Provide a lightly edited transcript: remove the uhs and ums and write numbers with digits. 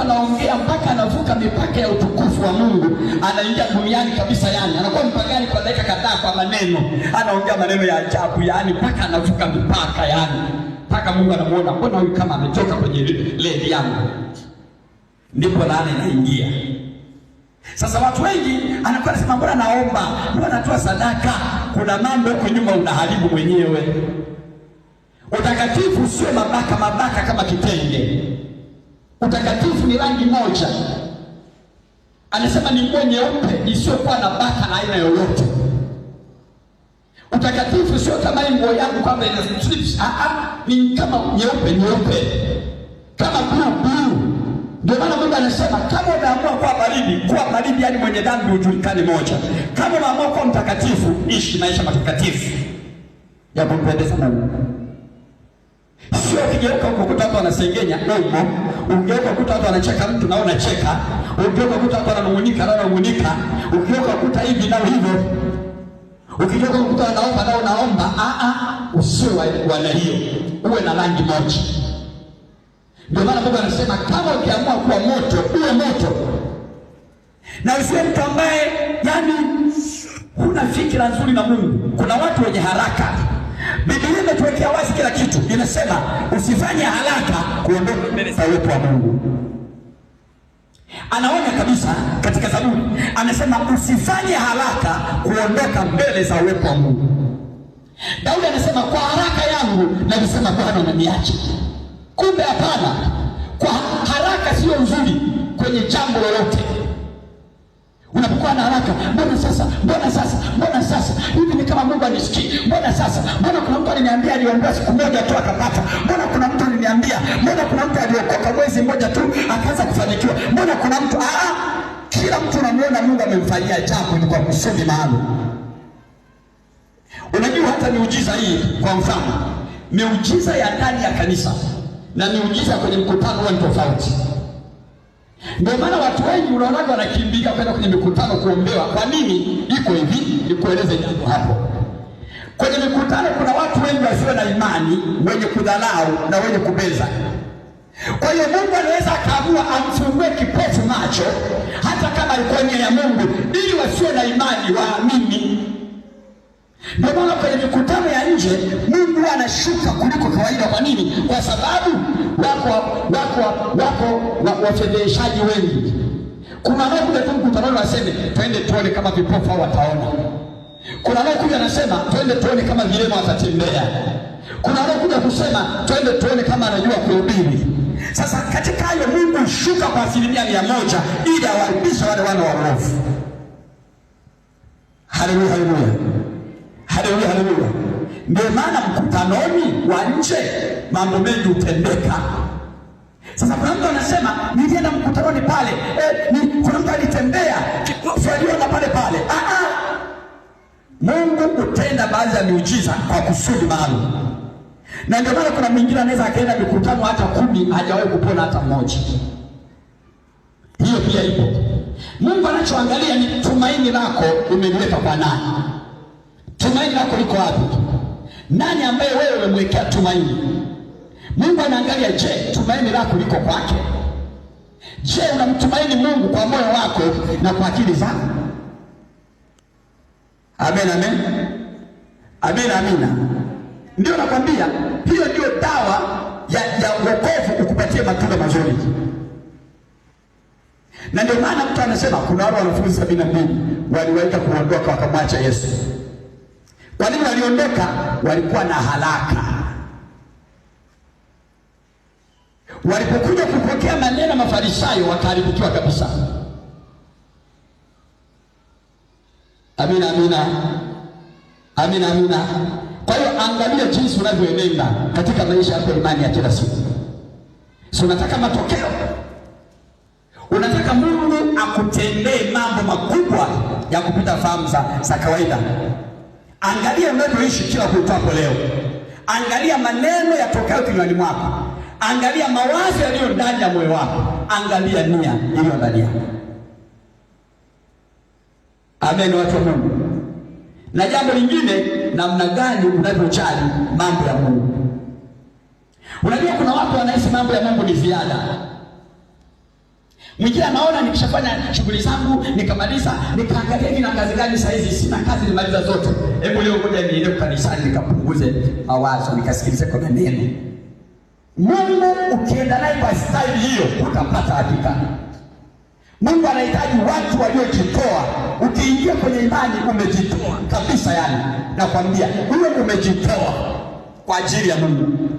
mtu anaongea mpaka anavuka mipaka ya utukufu wa Mungu, anaingia duniani kabisa. Yani anakuwa mpagani kwa dakika kadhaa, kwa maneno anaongea maneno ya ajabu, yani mpaka anavuka mipaka, yani mpaka Mungu anamuona, mbona huyu kama ametoka kwenye leli yangu? Ndipo laana inaingia. Sasa watu wengi anakuwa anasema mbona naomba, mbona natoa sadaka? Kuna mambo huko nyuma unaharibu mwenyewe. Utakatifu sio mabaka kama kitenge. Utakatifu ni rangi moja. Anasema ni nguo nyeupe isiyokuwa na baka na aina yoyote. Utakatifu sio kama nguo yangu kwamba ina strips. Ni kama nyeupe. Kama blue. Ndio maana Mungu anasema kama umeamua kuwa baridi, yani mwenye dhambi ujulikane moja. Kama umeamua kuwa mtakatifu, ishi maisha matakatifu ya kumpendeza Mungu. Sio ukigeuka ukuta watu wanasengenya domo, ungeuka ukuta watu wanacheka mtu na unacheka, ungeuka ukuta watu wananung'unika na unanung'unika, ungeuka ukuta hivi na hivyo, ukigeuka ukuta wanaomba na unaomba. Usiwe wana hiyo, uwe na rangi moja. Ndio maana Mungu anasema kama ukiamua kuwa moto, uwe moto. Na usiwe mtu ambaye yani huna fikra nzuri na Mungu. Kuna watu wenye haraka. Biblia imetuwekea wazi kila kitu. Inasema usifanye haraka kuondoka mbele za uwepo wa Mungu. Anaonya kabisa katika Zaburi. Anasema usifanye haraka kuondoka mbele za uwepo wa Mungu. Daudi anasema kwa haraka yangu nalisema Bwana unaniache. Kumbe hapana. Kwa haraka sio nzuri kwenye jambo lolote. Unapokuwa na haraka, mbona sasa hivi ni kama Mungu anisikii. Mbona kuna mtu aliniambia aliombea siku moja tu akapata. Mbona kuna mtu aliniambia, mbona kuna mtu aliokoka mwezi mmoja tu akaanza kufanikiwa. Mbona kuna mtu kila mtu anamuona Mungu amemfanyia jambo ni kwa kusudi maalum. Unajua hata miujiza hii, kwa mfano miujiza ya ndani ya kanisa na miujiza kwenye mkutano ni tofauti. Ndio maana watu wengi unaona wanakimbia kwenda kwenye mikutano kuombewa. Kwa nini? Iko hivi, nikueleze jambo hapo. Kwenye mikutano kuna watu wengi wasio na imani, wenye kudhalau na wenye kubeza. Kwa hiyo Mungu anaweza akaamua amfungue kipofu macho hata kama alikuwa nia ya Mungu, ili wasio na imani waamini. Ndio maana kwenye mikutano ya nje Mungu anashuka kuliko kawaida. Kwa nini? Kwa sababu wako wafedheshaji wengi. Kuna wanaokuja tu mkutano waseme twende tuone kama vipofu hao wataona. Kuna wanaokuja anasema twende tuone kama vilema watatembea. Kuna wanaokuja kusema twende tuone kama anajua kuhubiri. Sasa katika hayo Mungu shuka kwa 100% ili awaibishe wale wana wa uovu. Haleluya, haleluya. Haleluya. Ndio maana mkutanoni wa nje mambo mengi hutendeka. Sasa kuna mtu anasema nilienda mkutanoni pale, kuna mtu alitembea kipofu aliona pale. Mungu hutenda baadhi ya miujiza kwa kusudi maalum. Na ndio maana kuna mwingine anaweza akaenda mikutano hata 10 hajawahi kupona hata mmoja. Hiyo pia ipo. Mungu anachoangalia ni tumaini lako umeliweka kwa nani? Tumaini lako liko wapi? Nani ambaye wewe umemwekea tumaini? Mungu anaangalia, je, tumaini lako liko kwake? Je, unamtumaini Mungu kwa moyo wako na kwa akili zako? Amen. Ndio nakwambia, hiyo ndio dawa ya wokovu, kukupatia matunda mazuri. Na ndio maana mtu anasema kuna wale wanafunzi 72 waliwaita kuondoka wakamwacha Yesu. Kwa nini waliondoka? Walikuwa na haraka. Walipokuja kupokea maneno Mafarisayo wakaharibikiwa kabisa. Amina. Kwa hiyo angalia jinsi unavyoenenda katika maisha yako, imani ya kila siku. Si unataka matokeo? Unataka Mungu akutendee mambo makubwa ya kupita fahamu za kawaida. Angalia unavyoishi kila kuitwapo leo. Angalia maneno yatokayo kinywani mwako. Angalia mawazo yaliyo ndani ya moyo wako. Angalia nia iliyo ndani yako. Amen, watu wa Mungu. Na jambo lingine, namna gani unavyojali mambo ya Mungu. Unajua kuna watu wanaishi mambo ya Mungu ni ziada. Mwingine anaona nikishafanya shughuli zangu nikamaliza, nikaangalia nina kazi gani saa hizi, sina kazi, nimaliza zote. Hebu leo ngoja niende kanisani nikapunguze mawazo, nikasikilize kwa neno. Mungu ukienda naye kwa staili hiyo utapata hakika. Mungu anahitaji watu waliojitoa. Ukiingia kwenye imani umejitoa kabisa, yani nakwambia wewe umejitoa kwa ajili ya Mungu.